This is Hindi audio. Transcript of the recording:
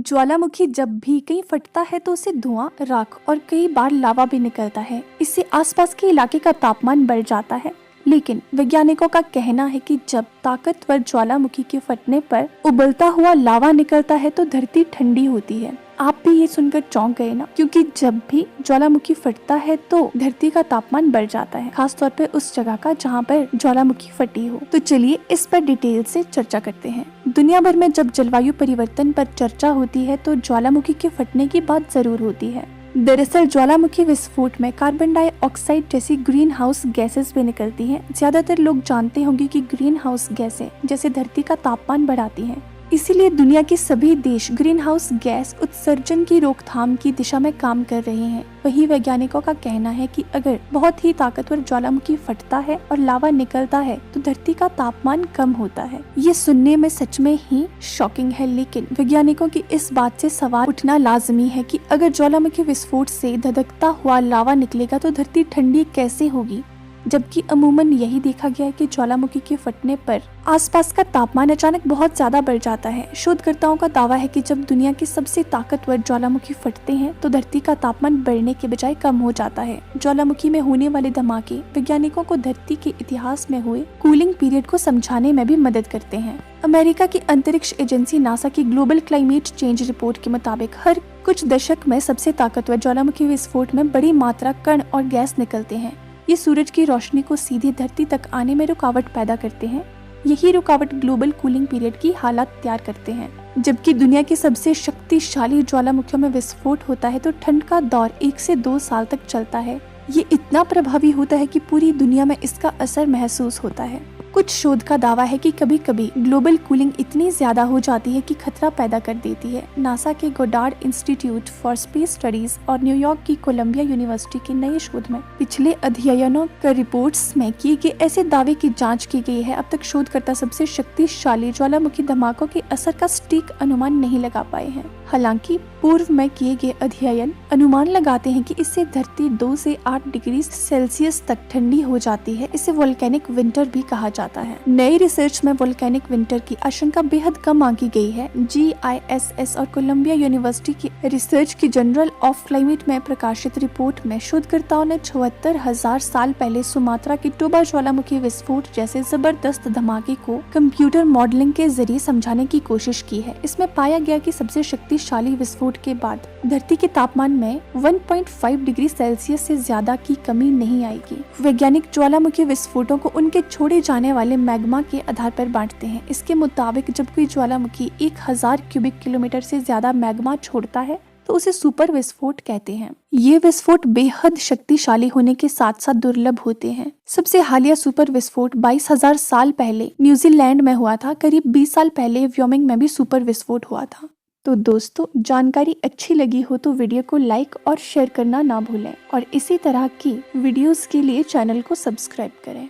ज्वालामुखी जब भी कहीं फटता है तो उससे धुआं, राख और कई बार लावा भी निकलता है। इससे आसपास के इलाके का तापमान बढ़ जाता है। लेकिन वैज्ञानिकों का कहना है कि जब ताकतवर ज्वालामुखी के फटने पर उबलता हुआ लावा निकलता है तो धरती ठंडी होती है। आप भी ये सुनकर चौंक गए ना, क्योंकि जब भी ज्वालामुखी फटता है तो धरती का तापमान बढ़ जाता है, खास तौर पे उस जगह का जहाँ पर ज्वालामुखी फटी हो। तो चलिए इस पर डिटेल से चर्चा करते हैं। दुनिया भर में जब जलवायु परिवर्तन पर चर्चा होती है तो ज्वालामुखी के फटने की बात जरूर होती है। दरअसल ज्वालामुखी विस्फोट में कार्बन डाइऑक्साइड जैसी ग्रीन हाउस गैसेस भी निकलती हैं। ज्यादातर लोग जानते होंगे कि ग्रीन हाउस गैसें जैसे धरती का तापमान बढ़ाती हैं। इसीलिए दुनिया के सभी देश ग्रीन हाउस गैस उत्सर्जन की रोकथाम की दिशा में काम कर रहे हैं। वहीं वैज्ञानिकों का कहना है कि अगर बहुत ही ताकतवर ज्वालामुखी फटता है और लावा निकलता है तो धरती का तापमान कम होता है। ये सुनने में सच में ही शॉकिंग है, लेकिन वैज्ञानिकों की इस बात से सवाल उठना लाजमी है कि अगर ज्वालामुखी विस्फोट से धधकता हुआ लावा निकलेगा तो धरती ठंडी कैसे होगी, जबकि अमूमन यही देखा गया है कि ज्वालामुखी के फटने पर आसपास का तापमान अचानक बहुत ज्यादा बढ़ जाता है। शोधकर्ताओं का दावा है कि जब दुनिया के सबसे ताकतवर ज्वालामुखी फटते हैं तो धरती का तापमान बढ़ने के बजाय कम हो जाता है। ज्वालामुखी में होने वाले धमाके वैज्ञानिकों को धरती के इतिहास में हुए कूलिंग पीरियड को समझाने में भी मदद करते हैं। अमेरिका की अंतरिक्ष एजेंसी नासा की ग्लोबल क्लाइमेट चेंज रिपोर्ट के मुताबिक हर कुछ दशक में सबसे ताकतवर ज्वालामुखी विस्फोट में बड़ी मात्रा कण और गैस निकलते हैं। ये सूरज की रोशनी को सीधे धरती तक आने में रुकावट पैदा करते हैं। यही रुकावट ग्लोबल कूलिंग पीरियड की हालत तैयार करते हैं। जबकि दुनिया के सबसे शक्तिशाली ज्वालामुखियों में विस्फोट होता है तो ठंड का दौर 1 से 2 साल तक चलता है। ये इतना प्रभावी होता है कि पूरी दुनिया में इसका असर महसूस होता है। कुछ शोध का दावा है कि कभी कभी ग्लोबल कूलिंग इतनी ज्यादा हो जाती है कि खतरा पैदा कर देती है। नासा के Goddard institute for space studies और न्यूयॉर्क की कोलंबिया यूनिवर्सिटी के नए शोध में पिछले अध्ययनों के रिपोर्ट्स में किए गए ऐसे दावे की जांच की गई है। अब तक शोधकर्ता सबसे शक्तिशाली ज्वालामुखी धमाकों के असर का सटीक अनुमान नहीं लगा पाए हैं। हालांकि पूर्व में किए गए अध्ययन अनुमान लगाते हैं कि इससे धरती 2 से 8 डिग्री सेल्सियस तक ठंडी हो जाती है। इसे वोल्केनिक विंटर भी कहा जाता है। नई रिसर्च में वोल्केनिक विंटर की आशंका बेहद कम आंकी गई है। GISS और कोलंबिया यूनिवर्सिटी की रिसर्च की जर्नल ऑफ क्लाइमेट में प्रकाशित रिपोर्ट में शोधकर्ताओं ने 74,000 साल पहले सुमात्रा की टोबा ज्वालामुखी विस्फोट जैसे जबरदस्त धमाके को कंप्यूटर मॉडलिंग के जरिए समझाने की कोशिश की है। इसमें पाया गया कि सबसे शक्तिशाली विस्फोट के बाद धरती के तापमान में 1.5 डिग्री सेल्सियस से ज्यादा की कमी नहीं आएगी। वैज्ञानिक ज्वालामुखी विस्फोटों को उनके छोड़े जाने वाले मैग्मा के आधार पर बांटते हैं। इसके मुताबिक जब कोई ज्वालामुखी 1000 क्यूबिक किलोमीटर से ज्यादा मैग्मा छोड़ता है तो उसे सुपर विस्फोट कहते हैं। ये विस्फोट बेहद शक्तिशाली होने के साथ साथ दुर्लभ होते हैं। सबसे हालिया सुपर विस्फोट 22,000 साल पहले न्यूजीलैंड में हुआ था। करीब 20 साल पहले व्योमिंग में भी सुपर विस्फोट हुआ था। तो दोस्तों, जानकारी अच्छी लगी हो तो वीडियो को लाइक और शेयर करना ना भूलें और इसी तरह की वीडियोस के लिए चैनल को सब्सक्राइब करें।